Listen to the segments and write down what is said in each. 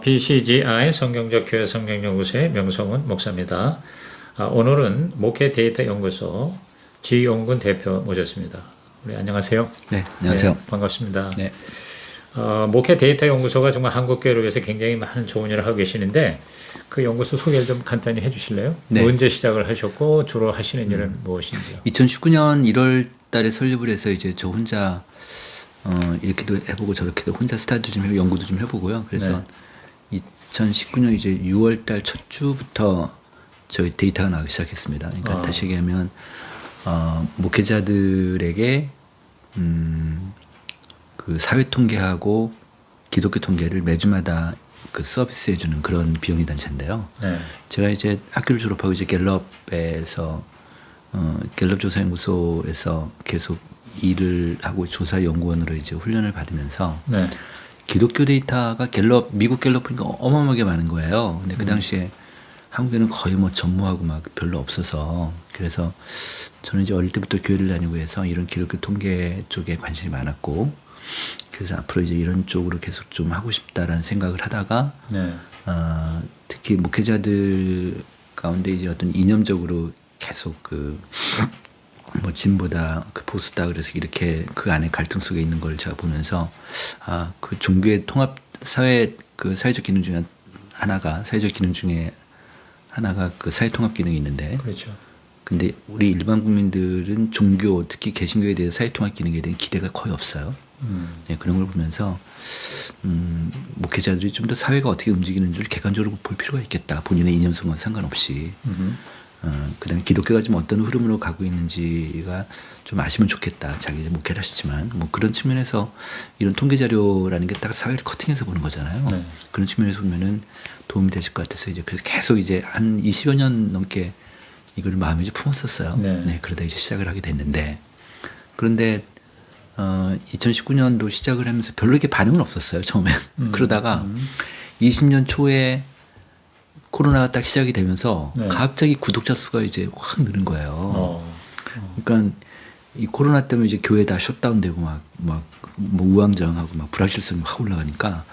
BCGI 성경적 교회 성경연구소의 명성훈 목사입니다. 오늘은 목회 데이터 연구소 지용근 대표 모셨습니다. 우리 안녕하세요. 네, 안녕하세요. 네, 반갑습니다. 네. 목회 데이터 연구소가 정말 한국교회를 위해서 굉장히 많은 좋은 일을 하고 계시는데 그 연구소 소개를 좀 간단히 해주실래요? 네. 언제 시작을 하셨고 주로 하시는 일은 무엇인지요? 2019년 1월 달에 설립을 해서 이제 저 혼자 이렇게도 해보고 저렇게도 혼자 스타트 좀 해보고 연구도 좀 해보고요. 그래서 2019년 이제 6월 달 첫 주부터 저희 데이터가 나오기 시작했습니다. 그러니까 다시 얘기하면 목회자들에게 그 사회 통계하고 기독교 통계를 매주마다 그 서비스 해주는 그런 비영리 단체인데요. 네. 제가 이제 학교를 졸업하고 이제 갤럽에서 갤럽 조사연구소에서 계속 일을 하고 조사 연구원으로 이제 훈련을 받으면서 네. 기독교 데이터가 갤럽 미국 갤럽 보니까 어마어마하게 많은 거예요. 근데 그 당시에 한국에는 거의 뭐 전무하고 막 별로 없어서 그래서 저는 이제 어릴 때부터 교회를 다니고 해서 이런 기독교 통계 쪽에 관심이 많았고 그래서 앞으로 이제 이런 쪽으로 계속 좀 하고 싶다라는 생각을 하다가 네. 특히 목회자들 가운데 이제 어떤 이념적으로 계속 그 뭐 진보다 그 보수다 그래서 이렇게 그 안에 갈등 속에 있는 걸 제가 보면서 그 종교의 통합 사회 그 사회적 기능 중에 하나가 사회적 기능 중에 하나가 그 사회 통합 기능이 있는데 그렇죠. 근데 우리 일반 국민들은 종교 특히 개신교에 대해서 사회 통합 기능에 대한 기대가 거의 없어요. 네, 그런 걸 보면서 목회자들이 좀 더 사회가 어떻게 움직이는지를 객관적으로 볼 필요가 있겠다. 본인의 이념성과 상관없이. 그다음에 기독교가 좀 어떤 흐름으로 가고 있는지가 좀 아시면 좋겠다. 자기 이제 목회를 하시지만 뭐 그런 측면에서 이런 통계 자료라는 게 딱 사회를 커팅해서 보는 거잖아요. 네. 그런 측면에서 보면은 도움이 되실 것 같아서 이제 그래서 계속 이제 한 20여 년 넘게 이걸 마음에 이제 품었었어요. 네. 그러다 이제 시작을 하게 됐는데 그런데 2019년도 시작을 하면서 별로 이렇게 반응은 없었어요 처음에. 그러다가 20년 초에 코로나가 딱 시작이 되면서 네. 갑자기 구독자 수가 이제 확 느는 거예요. 그러니까 이 코로나 때문에 이제 교회 다 셧다운되고 뭐 우왕좌왕하고 막 불확실성이 확 올라가니까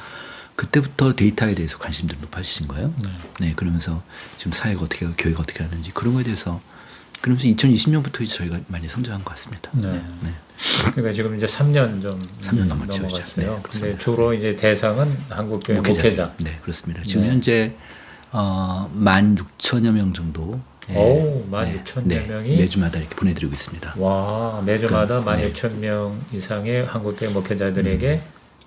그때부터 데이터에 대해서 관심들이 높아지신 거예요. 네, 그러면서 지금 사회가 어떻게 하고 교회가 어떻게 하는지 그런 거에 대해서 그러면서 2020년부터 이제 저희가 많이 성장한 것 같습니다. 네. 그러니까 지금 이제 3년 좀 3년 넘었죠. 넘어갔어요. 네, 근데 주로 이제 대상은 한국교회 목회자. 네, 그렇습니다. 지금 현재 16,000여 명 정도. 오, 16,000여 명이 매주마다 이렇게 보내드리고 있습니다. 와, 매주마다 16,000명 이상의 한국교회 목회자들에게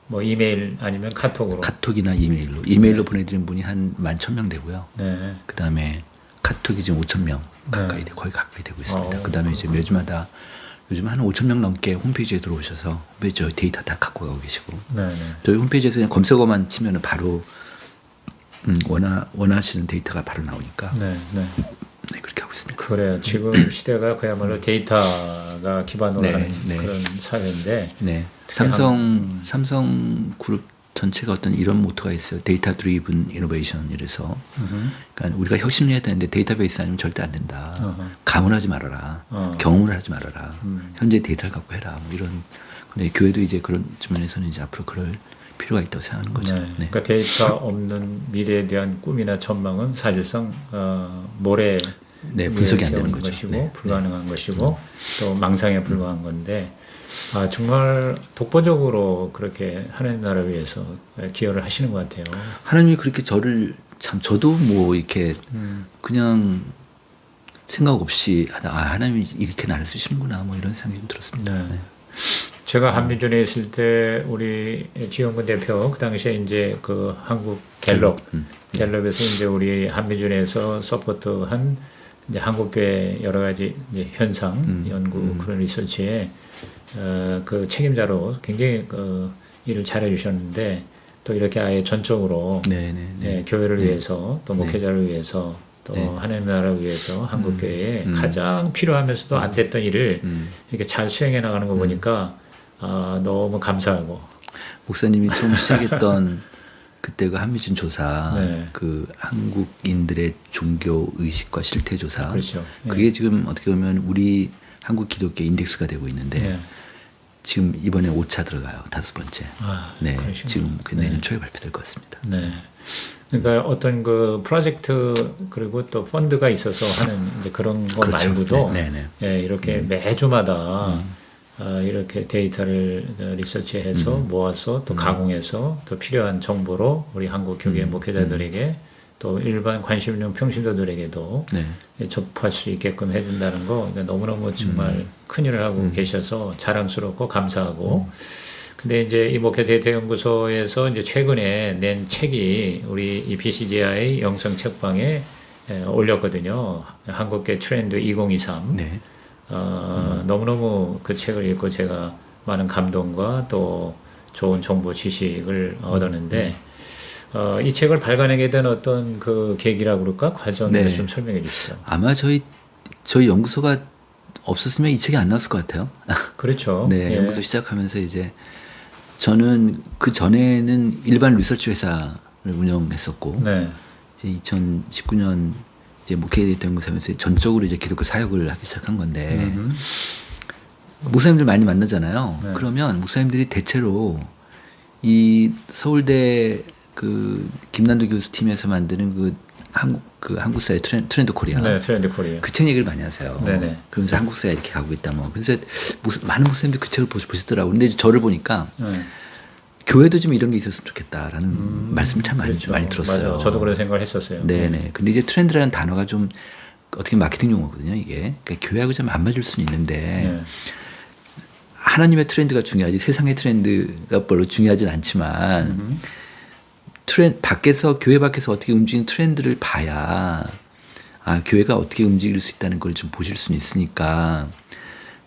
뭐 이메일 아니면 카톡으로. 카톡이나 이메일로 보내드리는 분이 한 11,000명 되고요. 네. 그 다음에 카톡이 지금 5,000명 가까이 거의 가까이 되고 있습니다. 그 다음에 이제 매주마다 요즘 한 5,000명 넘게 홈페이지에 들어오셔서 저희 데이터 다 갖고 가고 계시고 저희 홈페이지에서 그냥 검색어만 치면은 바로 원하시는 데이터가 바로 나오니까 네, 그렇게 하고 있습니다. 그래요. 지금 시대가 그야말로 데이터가 기반으로 하는 그런 사회인데. 네. 삼성 그룹 전체가 어떤 이런 모토가 있어요. 데이터 드리븐 이노베이션 이래서. 그러니까 우리가 혁신을 해야 되는데 데이터베이스 아니면 절대 안 된다. 가문하지 말아라. 경험을 하지 말아라. 현재 데이터를 갖고 해라. 뭐 이런. 근데 교회도 이제 그런 측면에서는 이제 앞으로 그럴 필요가 있다고 생각하는 거죠. 그러니까 데이터 없는 미래에 대한 꿈이나 전망은 사실상 모래 분석이 안 되는 것이고 불가능한 것이고 또 망상에 불과한 건데 정말 독보적으로 그렇게 하나님 나라 위해서 기여를 하시는 것 같아요. 하나님이 그렇게 저를 참 저도 뭐 이렇게 그냥 생각 없이 하나님이 이렇게 나를 쓰시는구나 뭐 이런 생각이 좀 들었습니다. 제가 한미준에 있을 때 우리 지용근 대표 그 당시에 이제 그 한국 갤럽에서 이제 우리 한미준에서 서포트한 이제 한국교회 여러 가지 이제 현상 연구 그런 리서치에 그 책임자로 굉장히 그 일을 잘해 주셨는데 또 이렇게 아예 전적으로 교회를 위해서 또 목회자를 위해서 또 하나님 나라를 위해서 한국교회에 가장 필요하면서도 안 됐던 일을 이렇게 잘 수행해 나가는 거 보니까 너무 감사하고. 목사님이 처음 시작했던 그때 그 한미준 조사, 그 한국인들의 종교 의식과 실태 조사, 그게 지금 어떻게 보면 우리 한국 기독교 인덱스가 되고 있는데 지금 이번에 5차 들어가요. 5번째. 아, 네, 그러시구나. 지금 그 내년 네. 초에 발표될 것 같습니다. 네. 그러니까 어떤 그 프로젝트 그리고 또 펀드가 있어서 하는 이제 그런 거 그렇죠. 말고도 네, 네, 네. 예, 이렇게 매주마다 이렇게 데이터를 리서치해서 모아서 또 가공해서 또 필요한 정보로 우리 한국 교계 목회자들에게 또 일반 관심 있는 평신도들에게도 네. 접할 수 있게끔 해준다는 거 그러니까 너무너무 정말 큰 일을 하고 계셔서 자랑스럽고 감사하고 근데 이제 이 목회 대태연구소에서 이제 최근에 낸 책이 우리 이 BCGI 영성 책방에 올렸거든요. 한국계 트렌드 2023. 네. 너무너무 그 책을 읽고 제가 많은 감동과 또 좋은 정보 지식을 얻었는데 이 책을 발간하게 된 어떤 그 계기라고 그럴까? 과정을 네. 좀 설명해 주시죠. 아마 저희 연구소가 없었으면 이 책이 안 나왔을 것 같아요. 그렇죠. 네, 예. 연구소 시작하면서 이제 저는 그 전에는 일반 리서치 회사를 운영했었고 네. 이제 2019년 이제 목회 데이터 연구소에서 전적으로 이제 기독교 사역을 하기 시작한 건데 목사님들 많이 만나잖아요. 네. 그러면 목사님들이 대체로 이 서울대 그 김난도 교수 팀에서 만드는 그 한국사회 트렌드 코리아 네, 트렌드 코리아. 그 책 얘기를 많이 하세요. 네네. 그러면서 한국사회 이렇게 가고 있다 뭐. 그래서 많은 목사님들이 그 책을 보시더라고요. 근데 이제 저를 보니까 네. 교회도 좀 이런 게 있었으면 좋겠다라는 말씀을 참 그렇죠. 많이 들었어요. 맞아요. 저도 그런 생각을 했었어요. 네네. 근데 이제 트렌드라는 단어가 좀 어떻게 마케팅 용어거든요, 이게. 그러니까 교회하고 좀 안 맞을 수는 있는데 네. 하나님의 트렌드가 중요하지 세상의 트렌드가 별로 중요하진 않지만 밖에서 교회 밖에서 어떻게 움직이는 트렌드를 봐야 교회가 어떻게 움직일 수 있다는 걸 좀 보실 수는 있으니까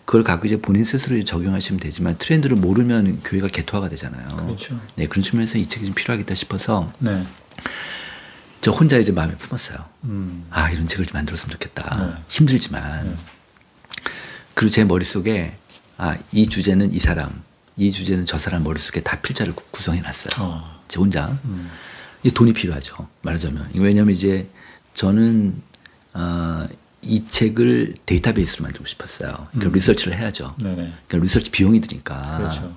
그걸 갖고 이제 본인 스스로 적용하시면 되지만 트렌드를 모르면 교회가 개토화가 되잖아요. 그렇죠. 네, 그런 측면에서 이 책이 좀 필요하겠다 싶어서 네. 저 혼자 이제 마음에 품었어요. 음. 이런 책을 좀 만들었으면 좋겠다. 네. 힘들지만. 그리고 제 머릿속에 이 주제는 이 사람, 이 주제는 저 사람 머릿속에 다 필자를 구성해 놨어요. 제 혼자. 이제 돈이 필요하죠. 말하자면. 왜냐하면 이제 저는 이 책을 데이터베이스로 만들고 싶었어요. 그러니까 리서치를 해야죠. 네네. 그러니까 리서치 비용이 드니까. 그렇죠.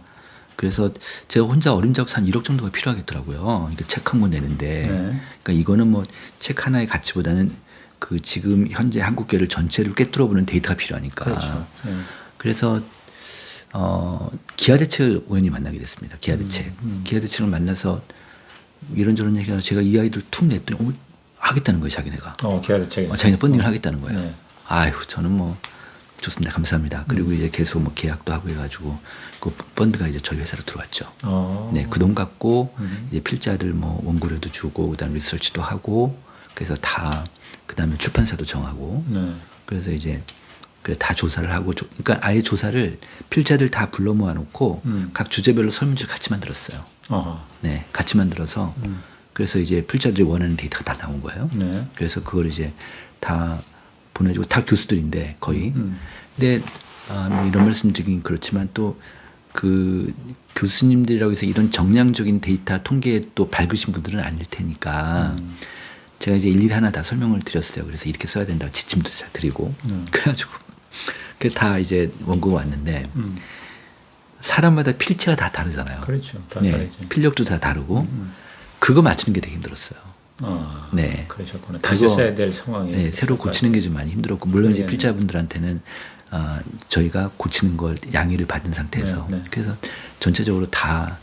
그래서 제가 혼자 어림잡아서 한 1억 정도가 필요하겠더라고요. 그러니까 책 한 권 내는데. 네. 그러니까 이거는 뭐 책 하나의 가치보다는 그 지금 현재 한국계를 전체를 꿰뚫어보는 데이터가 필요하니까. 그렇죠. 네. 그래서 기아대책 의원이 만나게 됐습니다. 기아대책. 기아대책을 만나서 이런저런 얘기하고 제가 이 아이들 툭 냈더니 하겠다는 거예요, 자기네가. 기아대책. 자기네 펀딩을 하겠다는 거예요. 네. 아유, 저는 뭐 좋습니다. 감사합니다. 그리고 이제 계속 뭐 계약도 하고 해가지고 그 펀드가 이제 저희 회사로 들어왔죠. 네, 그 돈 갖고 이제 필자들 뭐 원고료도 주고 그다음 리서치도 하고 그래서 다 그다음에 출판사도 정하고 네. 그래서 이제 다 조사를 하고 그러니까 아예 조사를 필자들 다 불러 모아놓고 각 주제별로 설문지를 같이 만들었어요. 네, 같이 만들어서 그래서 이제 필자들이 원하는 데이터가 다 나온 거예요. 네. 그래서 그걸 이제 다 보내주고 다 교수들인데 거의. 근데 뭐 이런 말씀드리긴 그렇지만 또 그 교수님들이라고 해서 이런 정량적인 데이터 통계에 또 밝으신 분들은 아닐 테니까 제가 이제 일일이 하나 다 설명을 드렸어요. 그래서 이렇게 써야 된다고 지침도 다 드리고 그래가지고 다 이제 원고가 왔는데 사람마다 필체가 다 다르잖아요. 그렇죠. 다 네, 다르지. 필력도 다 다르고 그거 맞추는 게 되게 힘들었어요. 네. 그러셨구나. 다시 그거, 써야 될 상황이. 네, 새로 고치는 게 좀 많이 힘들었고 물론 이제 네. 필자분들한테는 저희가 고치는 걸 양해를 받은 상태에서 네, 네. 그래서 전체적으로 다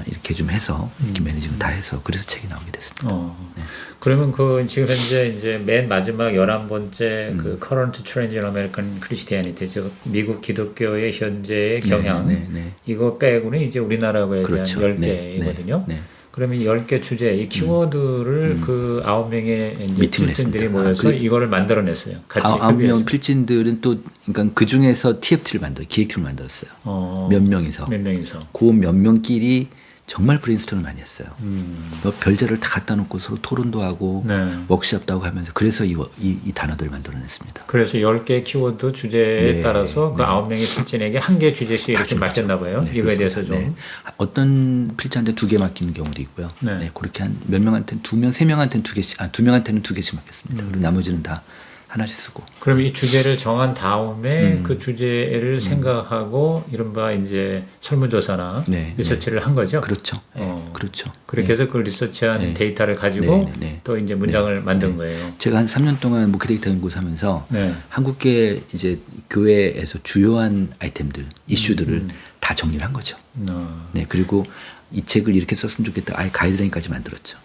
이렇게 좀 해서 이렇게 매니징을 다 해서 그래서 책이 나오게 됐습니다. 네. 그러면 그 지금 현재 이제 맨 마지막 11번째 그 Current Trends in American Christianity, 즉 미국 기독교의 현재의 경향 네. 이거 빼고는 이제 우리나라에 그렇죠. 대한 네, 10개이거든요. 네. 그러면 이 10개 주제, 이 키워드를 그 9명의 이제 미팅을 필진들이 했습니다. 모여서 이거를 만들어냈어요. 같이 9명 협의해서. 필진들은 또 그러니까 그 중에서 TFT를 기획팀을 만들었어요. 몇 명이서. 몇 명이서. 그 몇 명끼리 정말 브레인스토밍을 많이 했어요. 뭐 별자를 다 갖다 놓고 서로 토론도 하고 네. 워크숍도 하고 하면서 그래서 이 단어들을 만들어냈습니다. 그래서 10개 키워드 주제에 네, 따라서 그 네. 9명의 필진에게 한 개 주제씩 이렇게 다 맡겼나 봐요. 네, 이거에 그렇습니다. 대해서 좀. 네. 어떤 필자한테 2개 맡기는 경우도 있고요. 네. 그렇게 한 몇 명한테는 2명, 3명한테는 2개씩, 2명한테는 2개씩 맡겼습니다. 그리고 나머지는 다 하나씩 쓰고. 그럼 이 주제를 정한 다음에 음. 그 주제를 생각하고 이른바 이제 설문조사나 네, 리서치를 한 거죠. 그렇죠. 네, 어. 그렇죠. 그렇게 네. 해서 그 리서치한 네. 데이터를 가지고 네, 네, 네. 또 이제 문장을 만든 네. 거예요. 제가 한 3년 동안 뭐 크리에이터 연구소하면서 네. 한국계 이제 교회에서 주요한 아이템들, 이슈들을 다 정리를 한 거죠. 네, 그리고 이 책을 이렇게 썼으면 좋겠다. 아예 가이드라인까지 만들었죠.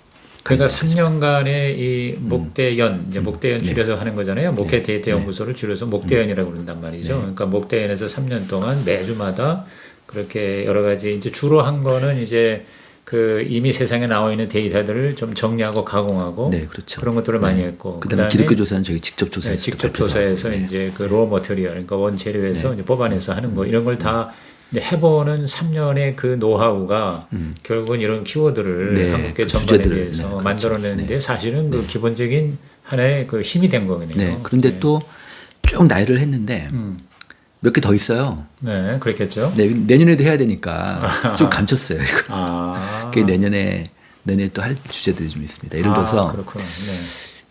그러니까 3년간의 이 목대연, 이제 목대연 네. 줄여서 하는 거잖아요. 목회 네. 데이터 네. 연구소를 줄여서 목대연이라고 그런단 말이죠. 네. 그러니까 목대연에서 3년 동안 매주마다 그렇게 여러 가지 이제 주로 한 거는 이제 그 이미 세상에 나와 있는 데이터들을 좀 정리하고 가공하고 네, 그렇죠. 그런 것들을 많이 네. 했고 그다음에 기독교 조사는 저희 직접 조사해서 네, 직접 조사해서 이제 그 로어 머터리얼, 그러니까 원재료에서 이제 뽑아내서 하는 거 이런 걸 다 해보는 3년의 그 노하우가 결국은 이런 키워드를 네, 한국계 그 전반에 주제들을, 대해서 네, 그렇죠. 만들어내는데 네. 사실은 그 기본적인 하나의 그 힘이 된 거네요. 네. 그런데 또 쭉 나열을 했는데 몇 개 더 있어요. 네, 그렇겠죠. 네, 내년에도 해야 되니까 좀 감췄어요. 이거. 아, 그게 내년에 또 할 주제들이 좀 있습니다. 예를 들어서 그렇구나. 네,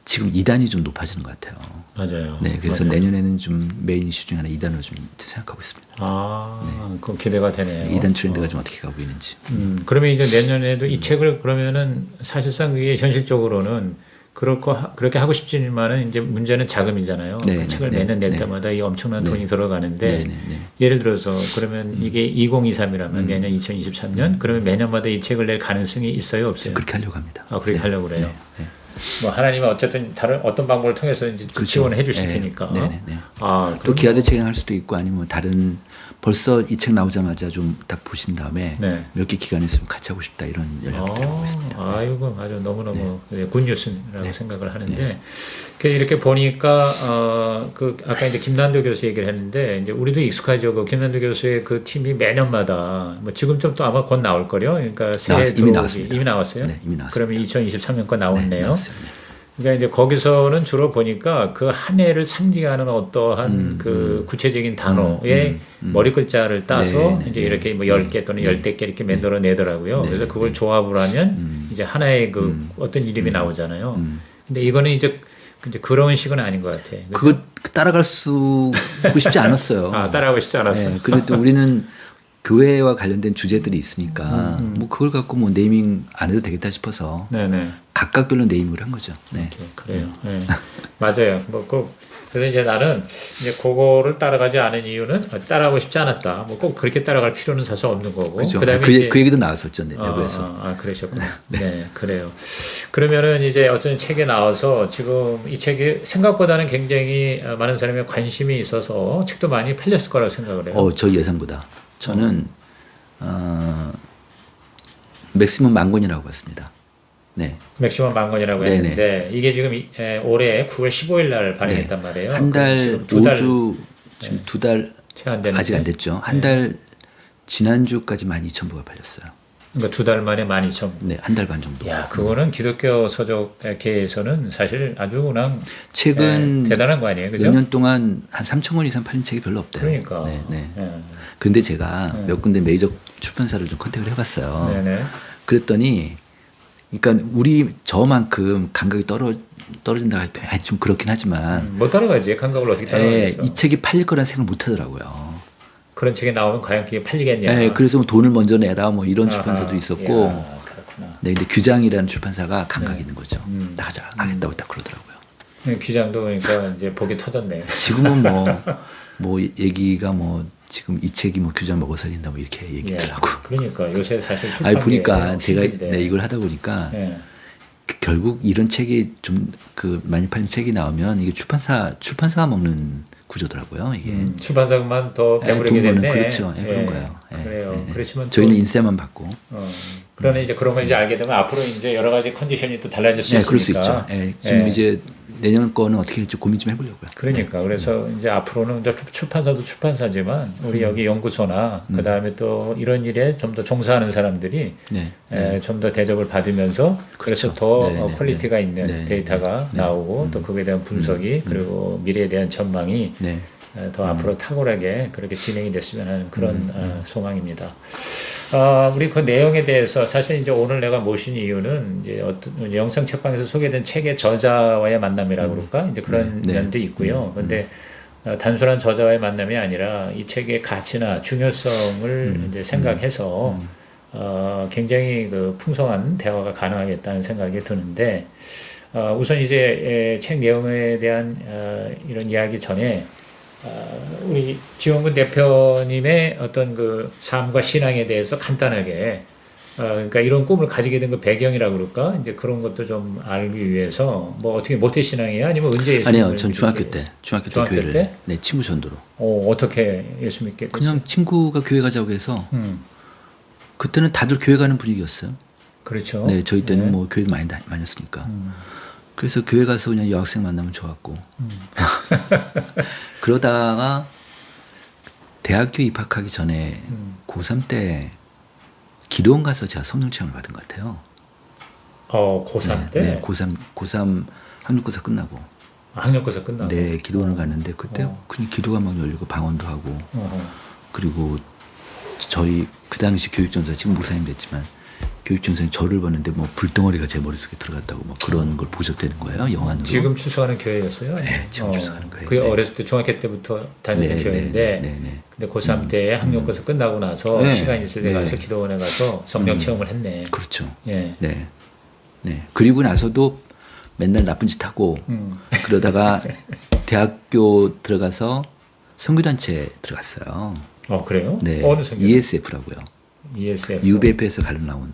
지금 2단이 좀 높아지는 것 같아요. 맞아요. 네, 그래서 맞아요. 내년에는 좀 메인 이슈 중 하나 2단으로 좀 생각하고 있습니다. 그럼 기대가 되네요. 2단 트렌드가 좀 어떻게 가고 있는지. 그러면 이제 내년에도 이 책을 그러면은 사실상 그게 현실적으로는 그렇게 하고 싶지만은 이제 문제는 자금이잖아요. 네, 그 네, 책을 네, 매년 낼 네. 때마다 이 엄청난 네. 돈이 들어가는데 네, 네, 네. 예를 들어서 그러면 이게 2023이라면 내년 2023년 그러면 매년마다 이 책을 낼 가능성이 있어요, 없어요? 그렇게 하려고 합니다. 그렇게 네. 하려고 그래요. 네, 네. 뭐 하나님은 어쨌든 다른 어떤 방법을 통해서 이제 그렇죠. 지원을 해주실 네, 테니까. 네, 네, 네. 또 또 기아대 책을 할 수도 있고 아니면 다른 벌써 이 책 나오자마자 좀 딱 보신 다음에 네. 몇 개 기간 있으면 같이 하고 싶다 이런 연락을 하고 있습니다. 아이고 아주 너무너무 굿뉴스라고 네. 생각을 하는데 이렇게 보니까 그 아까 이제 김난도 교수 얘기를 했는데 이제 우리도 익숙하죠. 그 김난도 교수의 그 팀이 매년마다 뭐 지금쯤 또 아마 곧 나올 거요. 그러니까 새해 이미 들어오기 나왔습니다. 이미 나왔어요. 네, 이미 나왔습니다. 그러면 2023년 거 나왔네요. 나왔어요. 네. 그러니까 이제 거기서는 주로 보니까 그 한 해를 상징하는 어떠한 그 구체적인 단어의 머리 글자를 따서 네, 네, 이제 네. 이렇게 뭐 10개 또는 10개 이렇게 만들어 내더라고요. 네, 그래서 네, 그걸 네. 조합을 하면 이제 하나의 그 어떤 이름이 나오잖아요. 근데 이거는 이제 그런 식은 아닌 것 같아. 그죠? 그거 따라갈 수 싶지 않았어요. 따라하고 싶지 않았어. 네, 그래도 우리는 교회와 관련된 주제들이 있으니까 뭐 그걸 갖고 뭐 네이밍 안 해도 되겠다 싶어서 네네. 각각별로 네이밍을 한 거죠. 네. 그래요. 네. 맞아요. 그래서 이제 나는 이제 그거를 따라가지 않은 이유는 따라하고 싶지 않았다. 뭐 꼭 그렇게 따라갈 필요는 사실 없는 거고. 그죠. 그다음에 그, 이제 그 얘기도 나왔었죠. 내부에서. 그러셨구나. 네, 그래요. 그러면은 이제 어떤 책에 나와서 지금 이 책이 생각보다는 굉장히 많은 사람이 관심이 있어서 책도 많이 팔렸을 거라고 생각을 해요. 저 예상보다. 저는 맥시멈 10,000권이라고 봤습니다. 네. 맥시멈 10,000권이라고 네네. 했는데 이게 지금 올해 9월 15일 날 발행했단 말이에요. 한 달, 지금 두 달, 5주, 지금 2달 채 안 되는데. 아직 안 됐죠. 한 달 지난주까지 12,000부가 팔렸어요. 그러니까 2달 만에 12,000. 네, 한 달 반 정도. 야, 그거는 기독교 서적계에서는 사실 아주 그냥 책은 대단한 거 아니에요, 그죠? 몇 년 동안 한 3,000권 이상 팔린 책이 별로 없대요. 그러니까. 네, 네. 예. 근데 제가 몇 군데 메이저 출판사를 좀 컨택을 해봤어요. 네네. 그랬더니, 그러니까 저만큼 감각이 떨어진다 할 좀 그렇긴 하지만, 못 따라가지. 감각을 어떻게 따라가겠어. 이 책이 팔릴 거란 생각을 못 하더라고요. 그런 책이 나오면 과연 그게 팔리겠냐. 네, 그래서 뭐 돈을 먼저 내라 뭐 이런 아하, 출판사도 있었고, 야, 그렇구나. 네, 근데 규장이라는 출판사가 감각이 네. 있는 거죠. 나가자, 하겠다고 딱 그러더라고요. 귀장도 그러니까 이제 복이 터졌네. 지금은 뭐 얘기가 뭐 지금 이 책이 뭐 규장 먹어 살린다 뭐 이렇게 얘기하더라고. 그러니까 요새 사실 출판 아니 보니까 제가 이걸 하다 보니까 네. 결국 이런 책이 좀 그 많이 팔린 책이 나오면 이게 출판사가 먹는 구조더라고요. 이게 출판사만 더 배부르게 돈 버는, 됐네. 그렇죠. 그런 거예요. 그래요. 그렇지만 저희는 또, 인세만 받고. 그러나 이제 그런 거 이제 알게 되면 앞으로 이제 여러 가지 컨디션이 또 달라질 수 있으니까. 그럴 수 있죠. 지금 이제 내년 거는 어떻게 할지 고민 좀 해보려고요. 그러니까 그래서 이제 앞으로는 이제 출판사도 출판사지만 우리 여기 연구소나 그 다음에 또 이런 일에 좀 더 종사하는 사람들이 좀 더 대접을 받으면서 그래서 더 퀄리티가 있는 데이터가 나오고 또 그거에 대한 분석이 그리고 미래에 대한 전망이 더 앞으로 탁월하게 그렇게 진행이 됐으면 하는 그런 소망입니다. 우리 그 내용에 대해서 사실 이제 오늘 내가 모신 이유는 이제 어떤 영상 책방에서 소개된 책의 저자와의 만남이라고 그럴까? 이제 그런 면도 있고요. 그런데 단순한 저자와의 만남이 아니라 이 책의 가치나 중요성을 이제 생각해서 굉장히 그 풍성한 대화가 가능하겠다는 생각이 드는데 우선 이제 책 내용에 대한 이런 이야기 전에 우리 지원군 대표님의 어떤 그 삶과 신앙에 대해서 간단하게 그러니까 이런 꿈을 가지게 된 그 배경이라고 그럴까 이제 그런 것도 좀 알기 위해서 뭐 어떻게 모태 신앙이야 아니면 언제 예수 아니요, 전 중학교 때 교회를 때? 네 친구 전도로. 어떻게 예수 믿게 됐어요? 그냥 친구가 교회 가자고 해서 그때는 다들 교회 가는 분위기였어요. 그렇죠. 네, 저희 때는 뭐 교회 많이 다녔으니까. 그래서 교회 가서 그냥 여학생 만나면 좋았고. 그러다가 대학교 입학하기 전에 고3 때 기도원 가서 제가 성령 체험을 받은 것 같아요. 고3 때? 네, 고3 학력고사 끝나고. 학력고사 끝나고. 네, 기도원을 갔는데 그때 그냥 기도가 막 열리고 방언도 하고. 그리고 저희 그 당시 교육전사 지금 목사님 됐지만 교육전사님 저를 봤는데 뭐 불덩어리가 제 머릿속에 들어갔다고 막 그런 걸 보셨다는 거예요. 영안으로. 지금 출석하는 교회였어요? 네, 지금 출석하는 교회. 그게 네. 어렸을 때 중학교 때부터 다녔던 네, 교회인데 네. 근데 고3 때 학력고사 끝나고 나서 네. 시간 있을 때 가서 기도원에 가서 성령 체험을 했네. 그렇죠. 예. 네. 그리고 나서도 맨날 나쁜 짓 하고 그러다가 대학교 들어가서 선교단체 들어갔어요. 그래요? 네. 어느 성교? ESF라고요. ESF. UBF에서 갈려 나온.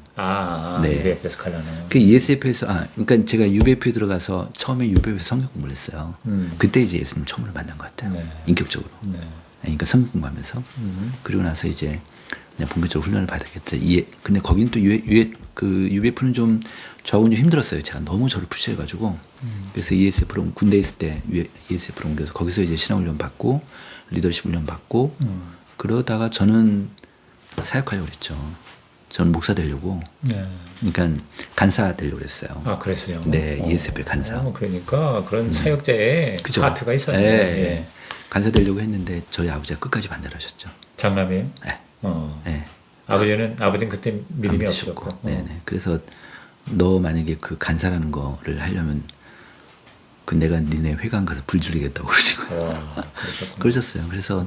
네. 네. UBF에서 가려나요? 그 ESF에서 그러니까 제가 UBF에 들어가서 처음에 UBF에서 성경 공부를 했어요. 그때 이제 예수님 처음으로 만난 것 같아요. 네. 인격적으로. 네. 그러니까 성경 공부하면서 그리고 나서 이제 그냥 본격적으로 훈련을 받았겠다. 근데 거긴 또 그 UBF는 좀 저하고는 좀 힘들었어요. 제가 너무 저를 푸시해가지고 그래서 ESF로 군대 있을 때 ESF로 옮겨서 거기서 이제 신앙훈련 받고 리더십 훈련 받고 그러다가 저는 사역하려고 그랬죠. 저는 목사 되려고. 네. 그러니까 간사 되려고 그랬어요. 그랬어요. 네, ESF 간사. 그러니까 그런 사역자의 그죠? 파트가 있었네요. 네, 예. 네. 간사 되려고 했는데 저희 아버지가 끝까지 반대를 하셨죠. 장남이에요? 네. 네. 네. 아버지는 그때 믿음이 안 없었고. 믿으셨고. 네네. 그래서 너 만약에 그 간사라는 거를 하려면 그 내가 니네 회관 가서 불 지르겠다고 그러시고. 그러셨구나. 그러셨어요. 그래서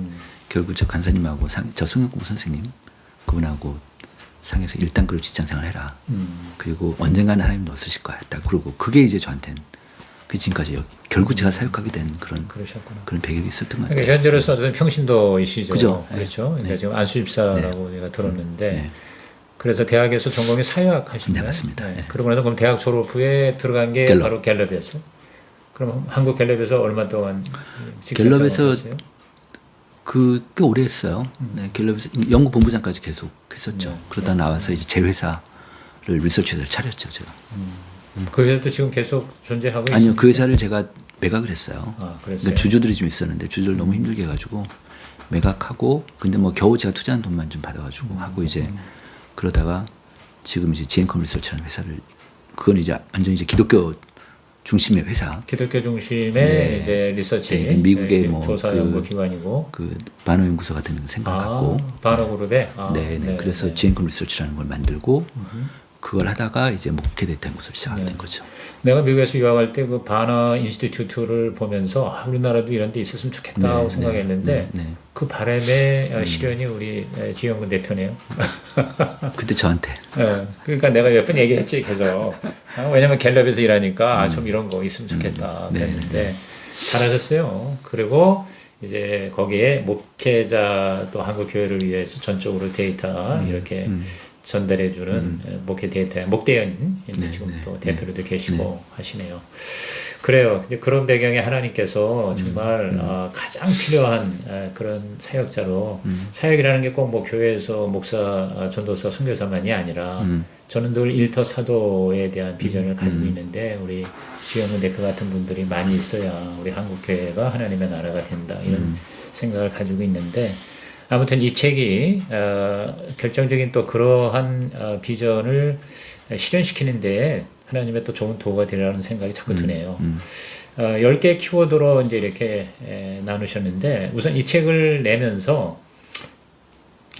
결국 저 간사님하고 저 성경공부 선생님 그분하고 상에서 일단 그룹 직장생활 해라. 그리고 언젠가는 하나님 넣으실 거야. 딱 그러고 그게 이제 저한테는 그 지금까지 결국 제가 사역하게 된 그러셨구나. 그런 배경이 있었던 것 같아요. 그러니까 현재로서는 평신도이시죠. 그죠? 그렇죠. 그러니까 네. 지금 안수집사라고 내가 들었는데 네. 그래서 대학에서 전공이 사역하신 네, 거예요? 맞습니다. 네. 그러고 나서 그럼 대학 졸업 후에 들어간 게 갤럽. 바로 갤럽이었어요? 그럼 한국 갤럽에서 얼마 동안 갤럽에서 했어요? 꽤 오래 했어요. 네, 갤럽에서 연구 본부장까지 계속 했었죠. 네. 그러다 나와서 이제 제 회사를 리서치 회사를 차렸죠, 제가. 그 회사도 지금 계속 존재하고 있어요? 아니요, 그 회사를 제가 매각을 했어요. 그랬어요? 그러니까 주주들이 좀 있었는데 주주들 너무 힘들게 해가지고 매각하고 근데 뭐 겨우 제가 투자한 돈만 좀 받아가지고 하고 이제 그러다가 지금 이제 지앤컴 리서치라는 회사를 그건 이제 완전 이제 기독교 중심의 회사. 기독교 중심의 네. 이제 리서치 네, 미국의 네, 뭐 조사 연구 기관이고 그 바너 연구소 같은 생각 갖고 바너 그룹에 네. 그래서 지앤컴 리서치라는 걸 만들고 그걸 하다가 이제 목회 대타 연구소를 시작하게 된 거죠. 내가 미국에서 유학할 때 그 바너 인스티튜트를 보면서 우리나라도 이런 데 있었으면 좋겠다고 생각했는데 그 바람의 실현이 우리 지원군 대표네요. 그때 저한테. 그러니까 내가 몇 번 얘기했지 계속. 왜냐면 갤럽에서 일하니까 좀 이런 거 있으면 좋겠다 그랬는데 잘하셨어요. 그리고 이제 거기에 목회자 또 한국 교회를 위해서 전적으로 데이터 이렇게 전달해주는 목회 데이터 목대연 지금 또 대표로도 계시고 하시네요. 그래요. 이제 그런 배경에 하나님께서 정말 가장 필요한 그런 사역자로 사역이라는 게 꼭 뭐 교회에서 목사, 전도사, 선교사만이 아니라 저는 늘 일터 사도에 대한 비전을 가지고 있는데 우리 지영훈 대표 같은 분들이 많이 있어야 우리 한국 교회가 하나님의 나라가 된다 이런 생각을 가지고 있는데. 아무튼 이 책이 결정적인 또 그러한 비전을 실현시키는 데 하나님의 또 좋은 도구가 되리라는 생각이 자꾸 드네요. 10개 키워드로 이제 이렇게 나누셨는데 우선 이 책을 내면서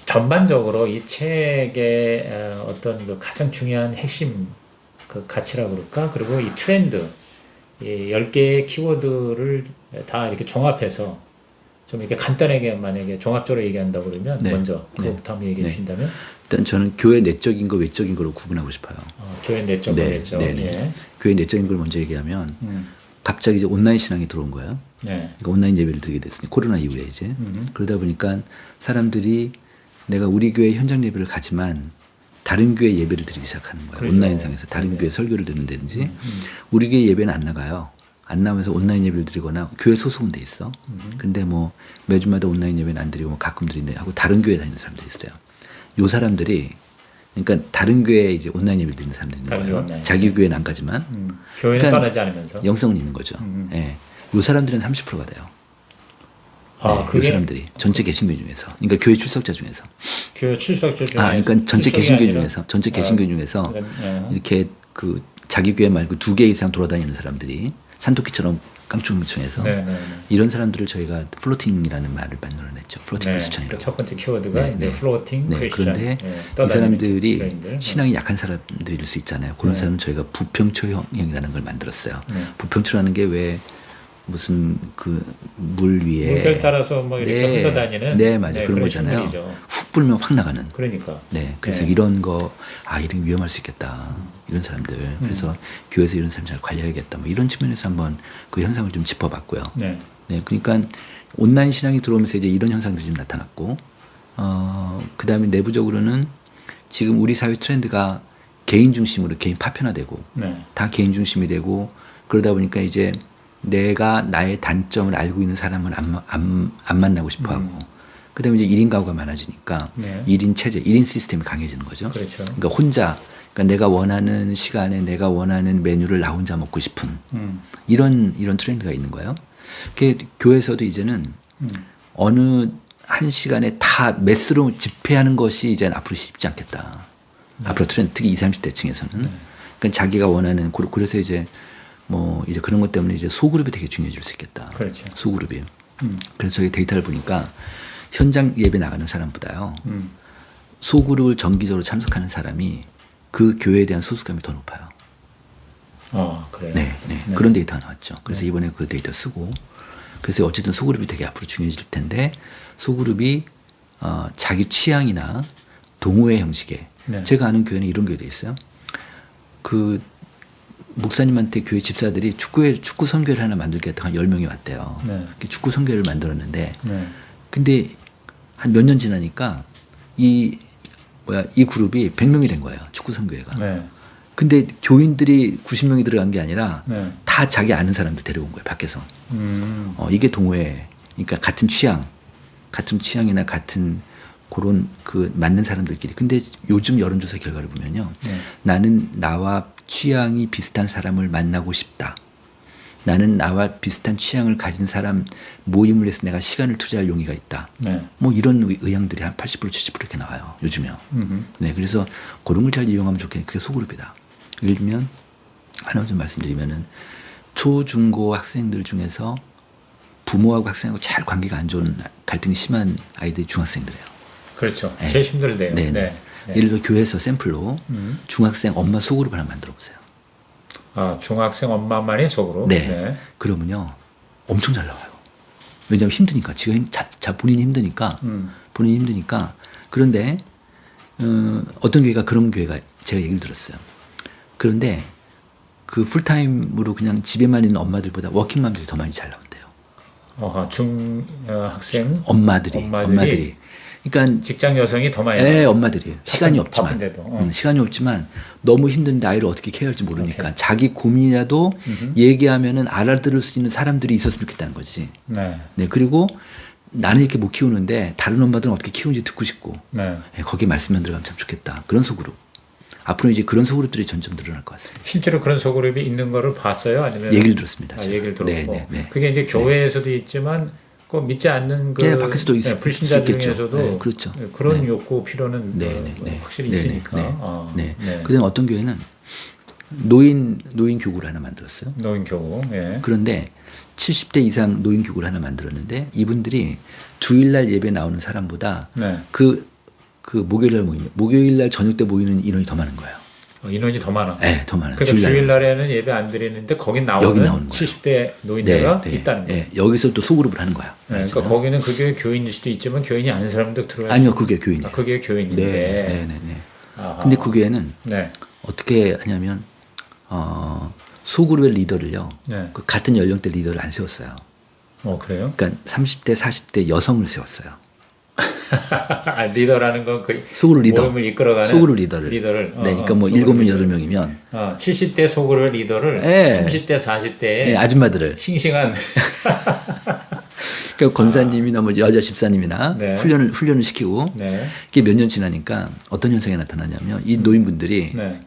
전반적으로 이 책의 어떤 그 가장 중요한 핵심 그 가치라고 그럴까? 그리고 이 트렌드, 이 10개의 키워드를 다 이렇게 종합해서 좀 이렇게 간단하게 만약에 종합적으로 얘기한다고 그러면 네. 먼저 그것부터 한번 얘기해 네. 주신다면 일단 저는 교회 내적인 거 외적인 거로 구분하고 싶어요. 교회 내적, 네, 외적. 네, 네. 예. 교회 내적인 걸 먼저 얘기하면 갑자기 이제 온라인 신앙이 들어온 거예요. 네. 그러니까 온라인 예배를 드리게 됐으니 코로나 이후에 이제 그러다 보니까 사람들이 내가 우리 교회 현장 예배를 가지만 다른 교회 예배를 드리기 시작하는 거예요. 그렇죠. 온라인상에서 다른 네. 교회 설교를 듣는다든지 우리 교회 예배는 안 나가요. 안 나오면서 온라인 예배를 드리거나 교회 소속은 돼 있어. 근데 뭐 매주마다 온라인 예배는 안 드리고 뭐 가끔 드린대 하고 다른 교회 다니는 사람들이 있어요. 요 사람들이 그러니까 다른 교회에 이제 온라인 예배를 드리는 사람들이 있는 다른 거예요. 온라인. 자기 교회는 안 가지만 교회는 그러니까 떠나지 않으면서. 영성은 있는 거죠. 예. 요 사람들은 30%가 돼요. 아, 네, 그게 요 사람들이 전체 개신교 중에서, 그러니까 교회 출석자 중에서, 교회 출석자 중에 그러니까 전체 출석이 개신교 아니라? 중에서, 전체 개신교 중에서 예. 이렇게 그 자기 교회 말고 2개 이상 돌아다니는 사람들이 산토끼처럼 깡충깡충해서 네, 네, 네. 이런 사람들을 저희가 플로팅이라는 말을 만들어냈죠. 플로팅 네. 크리스천이라고. 첫 번째 키워드가 네, 이제 네. 플로팅 네, 크리스천. 그런데 예, 이 떠다니는 사람들이 교인들. 신앙이 약한 사람들일 수 있잖아요. 그런 네. 사람은 저희가 부평초형이라는 걸 만들었어요. 네. 부평초라는 게 왜 무슨 그 물 위에 물결 따라서 뭐 이렇게 흘러다니는 네, 맞아요. 그런 거잖아요. 식물이죠. 훅 불면 확 나가는. 그러니까. 네, 그래서 네. 이런 거, 이런 게 위험할 수 있겠다. 이런 사람들. 그래서 교회에서 이런 사람 잘 관리해야겠다. 뭐 이런 측면에서 한번 그 현상을 좀 짚어봤고요. 네. 네, 그러니까 온라인 신앙이 들어오면서 이제 이런 현상들이 좀 나타났고, 그 다음에 내부적으로는 지금 우리 사회 트렌드가 개인 중심으로 개인 파편화되고, 네. 다 개인 중심이 되고, 그러다 보니까 이제 내가 나의 단점을 알고 있는 사람은 안 만나고 싶어 하고, 그 다음에 이제 1인 가구가 많아지니까 네. 1인 체제, 1인 시스템이 강해지는 거죠. 그렇죠. 그러니까 혼자, 그러니까 내가 원하는 시간에 내가 원하는 메뉴를 나 혼자 먹고 싶은 이런 트렌드가 있는 거예요. 그 교회에서도 이제는 어느 한 시간에 다 매스로 집회하는 것이 이제 앞으로 쉽지 않겠다. 앞으로 트렌드, 특히 20, 30대 층에서는. 그러니까 자기가 원하는, 그래서 이제 뭐 이제 그런 것 때문에 이제 소그룹이 되게 중요해질 수 있겠다. 그렇죠. 소그룹이. 그래서 저희 데이터를 보니까 현장 예배 나가는 사람보다요. 소그룹을 정기적으로 참석하는 사람이 그 교회에 대한 소속감이 더 높아요. 그래요. 네, 네. 그런 데이터가 나왔죠. 그래서 이번에 그 데이터 쓰고, 그래서 어쨌든 소그룹이 되게 앞으로 중요해질 텐데, 소그룹이 자기 취향이나 동호회 형식의, 네. 제가 아는 교회는 이런 교회도 있어요. 그 목사님한테 교회 집사들이 축구 선교를 하나 만들겠다고 한 10명이 왔대요. 네. 축구 선교를 만들었는데, 네. 근데 한 몇 년 지나니까 이 그룹이 100명이 된 거예요. 축구 선교회가. 네. 근데 교인들이 90명이 들어간 게 아니라 네. 다 자기 아는 사람들 데려온 거예요, 밖에서. 이게 동호회. 그러니까 같은 취향이나 같은 그런 그 맞는 사람들끼리. 근데 요즘 여론조사 결과를 보면요. 네. 나는 나와 취향이 비슷한 사람을 만나고 싶다. 나는 나와 비슷한 취향을 가진 사람 모임을 해서 내가 시간을 투자할 용의가 있다. 네. 뭐 이런 의향들이 한 80% 70% 이렇게 나와요. 요즘에요. 네, 그래서 그런 걸 잘 이용하면 좋겠는데 그게 소그룹이다. 예를 들면 하나 좀 말씀드리면은 초중고 학생들 중에서 부모하고 학생하고 잘 관계가 안 좋은 갈등이 심한 아이들이 중학생들이에요. 그렇죠. 네. 제일 힘들대요. 네, 네. 예를 들어 교회에서 샘플로 중학생 엄마 소그룹을 하나 만들어 보세요. 중학생 엄마만이 속으로. 네. 그러면요 엄청 잘 나와요. 왜냐하면 힘드니까 본인이 힘드니까 그런데 어떤 교회가 그런 교회가 제가 얘기를 들었어요. 그런데 그 풀타임으로 그냥 집에만 있는 엄마들보다 워킹맘들이 더 많이 잘 나온대요. 중학생 엄마들이. 그러니까 직장 여성이 더 많이. 네, 엄마들이 시간이 없지만 바쁜데도. 시간이 없지만 너무 힘든데 아이를 어떻게 케어할지 모르니까 자기 고민이라도 얘기하면은 알아들을 수 있는 사람들이 있었으면 좋겠다는 거지. 네. 네, 그리고 나는 이렇게 못 키우는데 다른 엄마들은 어떻게 키우는지 듣고 싶고 네. 거기에 말씀만 들어가면 참 좋겠다. 그런 소그룹. 앞으로 이제 그런 소그룹들이 점점 늘어날 것 같습니다. 실제로 그런 소그룹이 있는 거를 봤어요? 아니면 얘기를 들었습니다. 얘기를 들었고. 네. 그게 이제 교회에서도 있지만 꼭 믿지 않는 그 밖에서도 불신자 있겠죠. 중에서도 네, 그렇죠. 그런 욕구 필요는 네. 확실히 있으니까. 네. 그다음 어떤 교회는 노인 교구를 하나 만들었어요. 노인교구. 예. 그런데 70대 이상 노인 교구를 하나 만들었는데 이분들이 주일날 예배 나오는 사람보다 네. 그 목요일날 모이면 목요일날 저녁 때 모이는 인원이 더 많은 거예요. 인원이 더 많아. 네, 더 많아요. 그러니까 주일날에는 예배 안 드리는데 거긴 여기 나오는 나오는 거예요. 70대 노인네가 네, 네, 있다는 거예요. 네, 여기서 또 소그룹을 하는 거야. 네, 그러니까 거기는 그 교회 교인일 수도 있지만 교인이 아닌 사람도 들어갈 아니요, 수 그게 교인이에요. 그게 교인인데. 네. 아하. 근데 그 교회는 네. 어떻게 하냐면 소그룹의 리더를요. 네. 그 같은 연령대 리더를 안 세웠어요. 그래요? 그러니까 30대, 40대 여성을 세웠어요. 아, 리더라는 건 그 소그룹 리더. 모임을 이끌어가는 소그룹 리더를. 리더를. 네, 그러니까 뭐 7명, 8명이면 70대 소그룹 리더를 네. 30대, 40대의 네, 아줌마들을. 싱싱한 그러니까 권사님이나 뭐 여자 집사님이나 네. 훈련을 시키고 네. 이게 몇 년 지나니까 어떤 현상이 나타나냐면 이 노인분들이 네.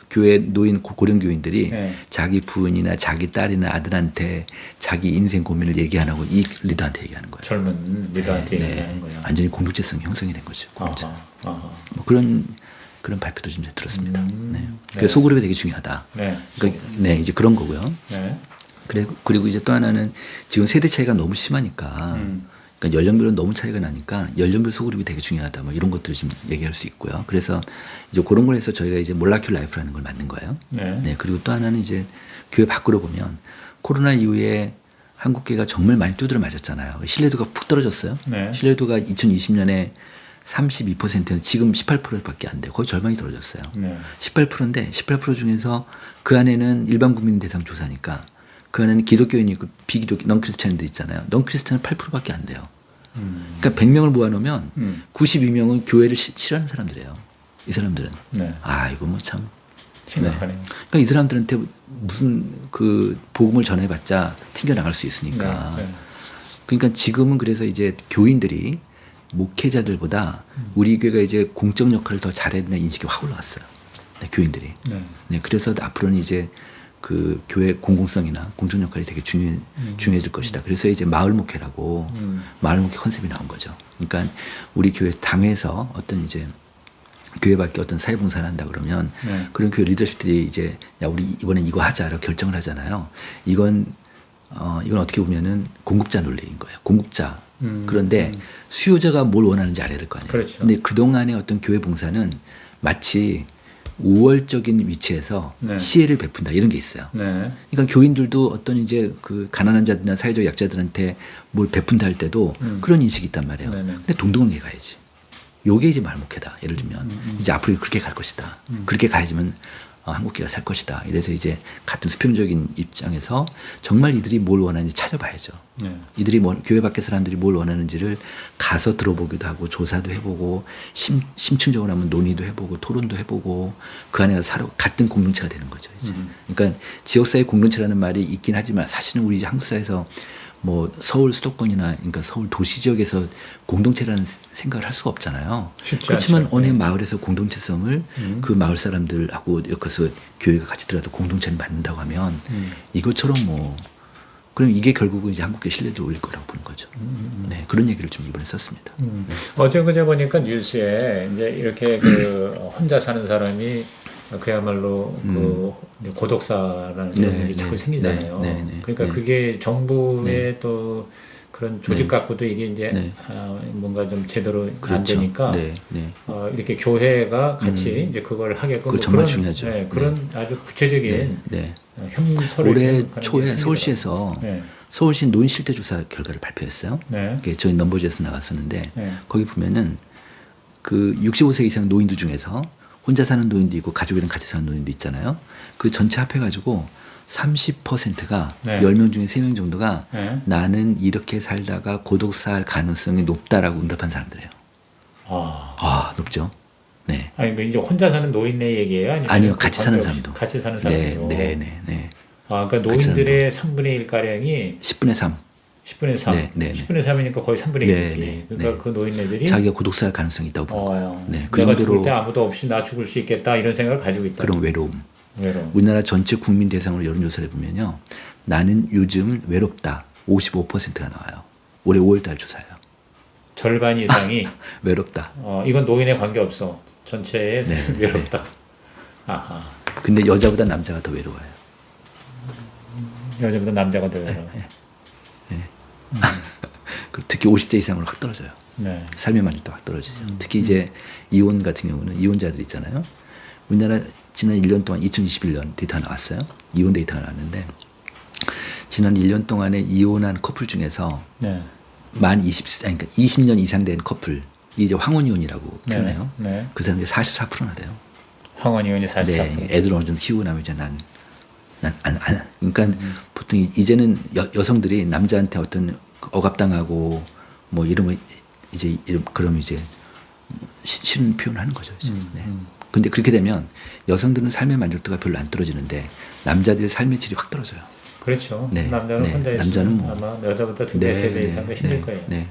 교회 노인 고령 교인들이 네. 자기 부인이나 자기 딸이나 아들한테 자기 인생 고민을 얘기 안 하고 이 리더한테 얘기하는 거예요. 젊은 리더한테 얘기하는 거예요. 완전히 공동체성이 형성이 된 거죠. 공동체. 아하. 뭐 그런 발표도 좀 들었습니다. 네. 네. 그래서 소그룹이 되게 중요하다. 네. 그러니까 네, 이제 그런 거고요. 네. 그리고 이제 또 하나는 지금 세대 차이가 너무 심하니까 그러니까 연령별로 너무 차이가 나니까 연령별 소그룹이 되게 중요하다. 뭐 이런 것들을 좀 얘기할 수 있고요. 그래서 이제 그런 걸 해서 저희가 이제 몰라큐 라이프라는 걸 만든 거예요. 네. 그리고 또 하나는 이제 교회 밖으로 보면 코로나 이후에 한국교회가 정말 많이 두드려 맞았잖아요. 신뢰도가 푹 떨어졌어요. 네. 신뢰도가 2020년에 32%는 지금 18%밖에 안 돼요. 거의 절반이 떨어졌어요. 네. 18%인데 18% 중에서 그 안에는 일반 국민 대상 조사니까 그 안에는 기독교인이 있고 비기독교 넌크리스찬도 있잖아요. 넌크리스찬은 8%밖에 안 돼요. 그러니까 100명을 모아놓으면 92명은 교회를 싫어하는 사람들이에요. 이 사람들은. 네. 아 이거 뭐 참. 심각하네요. 그러니까 이 사람들한테 무슨 그 복음을 전해봤자 튕겨 나갈 수 있으니까. 네. 그러니까 지금은 그래서 이제 교인들이 목회자들보다 우리 교회가 이제 공적 역할을 더 잘해야 된다는 인식이 확 올라왔어요. 네, 교인들이. 네. 네, 그래서 앞으로는 이제 그 교회 공공성이나 공적 역할이 되게 중요해질 것이다. 그래서 이제 마을 목회라고 마을 목회 컨셉이 나온 거죠. 그러니까 우리 교회 당에서 어떤 이제 교회 밖에 어떤 사회봉사를 한다 그러면 네. 그런 교회 리더십들이 이제 야 우리 이번엔 이거 하자라고 결정을 하잖아요. 이건 어떻게 보면은 공급자 논리인 거예요. 공급자. 그런데 수요자가 뭘 원하는지 알아야 될 거 아니에요. 그렇죠. 근데 그동안의 어떤 교회 봉사는 마치 우월적인 위치에서 네. 시혜를 베푼다 이런 게 있어요. 네. 그러니까 교인들도 어떤 이제 그 가난한 자들이나 사회적 약자들한테 뭘 베푼다 할 때도 그런 인식이 있단 말이에요. 네네. 근데 동등하게 가야지. 요게 이제 말목회다. 예를 들면 이제 앞으로 그렇게 갈 것이다. 그렇게 가야지만 한국교회가 살 것이다. 이래서 이제 같은 수평적인 입장에서 정말 이들이 뭘 원하는지 찾아봐야죠. 네. 이들이 교회 밖의 사람들이 뭘 원하는지를 가서 들어보기도 하고 조사도 해보고 심층적으로 한번 논의도 해보고 토론도 해보고 그 안에 같은 공동체가 되는 거죠. 이제. 그러니까 지역사회 공동체라는 말이 있긴 하지만 사실은 우리 이제 한국 사회에서 뭐 서울 수도권이나 그러니까 서울 도시 지역에서 공동체라는 생각을 할 수가 없잖아요. 그렇지만 않죠. 어느 네. 마을에서 공동체성을 그 마을 사람들하고 엮어서 교회가 같이 들어가도 공동체를 만든다고 하면 이것처럼 뭐 그럼 이게 결국은 이제 한국교회 신뢰도를 올릴 거라고 보는 거죠. 네, 그런 얘기를 좀 이번에 썼습니다. 어제 그제 보니까 뉴스에 이제 이렇게 그 혼자 사는 사람이 그야말로 그 고독사라는 네, 문제 자꾸 네, 생기잖아요. 네, 그러니까 네. 그게 정부의 또 그런 조직 네. 갖고도 이게 이제 네. 뭔가 좀 제대로 안 그렇죠. 되니까 네. 이렇게 교회가 같이 이제 그걸 하게끔 그거 뭐 정말 그런, 중요하죠. 네, 그런 아주 구체적인 네. 혐서를 올해 하는 게 초에 생기더라고요. 서울시에서 네. 서울시 노인 실태 조사 결과를 발표했어요. 네. 그게 저희 넘버즈에서 나왔었는데 네. 거기 보면은 그 65세 이상 노인들 중에서 혼자 사는 노인도 있고 가족이랑 같이 사는 노인도 있잖아요. 그 전체 합해가지고 30%가 네. 10명 중에 3명 정도가 네. 나는 이렇게 살다가 고독사할 가능성이 높다라고 응답한 사람들이에요. 아, 높죠? 네. 아니 뭐 이제 혼자 사는 노인네 얘기예요? 아니요, 그 같이 사는 관계없이 사람도. 같이 사는 네, 사람도. 네. 그러니까 노인들의 3분의 1 가량이 10분의 3. 10분의 3. 네, 네, 10분의 3이니까 거의 3분의 1이지. 네, 그러니까 네. 그 노인네들이 자기가 고독사할 가능성이 있다고 보는 거예요. 네, 그 내가 죽을 정도로 때 아무도 없이 나 죽을 수 있겠다 이런 생각을 가지고 있다. 그런 외로움. 외로움. 우리나라 전체 국민 대상으로 여론조사를 보면요. 나는 요즘 외롭다. 55%가 나와요. 올해 5월달 조사예요. 절반 이상이 외롭다. 이건 노인에 관계없어. 전체에 네, 외롭다. 아하. 근데 여자보다 남자가 더 외로워요. 여자보다 남자가 더 외로워. 그리고 특히 50대 이상으로 확 떨어져요. 네. 삶의 만족도가 확 떨어지죠. 특히 이제 이혼 같은 경우는 이혼자들 있잖아요. 우리나라 지난 1년 동안 2021년 데이터가 나왔어요. 이혼 데이터가 나왔는데 지난 1년 동안에 이혼한 커플 중에서 네. 만 20년 20년 이상 된 커플 이제 황혼 이혼이라고 표현해요. 네. 그 사람들이 44%나 돼요. 황혼 이혼이 44%. 네, 애들 어느 정도 키우고 나면 이제 그러니까 보통 이제는 여성들이 남자한테 어떤 억압당하고 뭐 이런 거 이제 그러면 이제 싫은 표현을 하는 거죠. 이제. 네. 근데 그렇게 되면 여성들은 삶의 만족도가 별로 안 떨어지는데 남자들의 삶의 질이 확 떨어져요. 그렇죠. 네, 남자는 네. 혼자 있으면 남자는 뭐- 아마 여자보다 2배, 3배 이상 더 힘들 거예요. 네.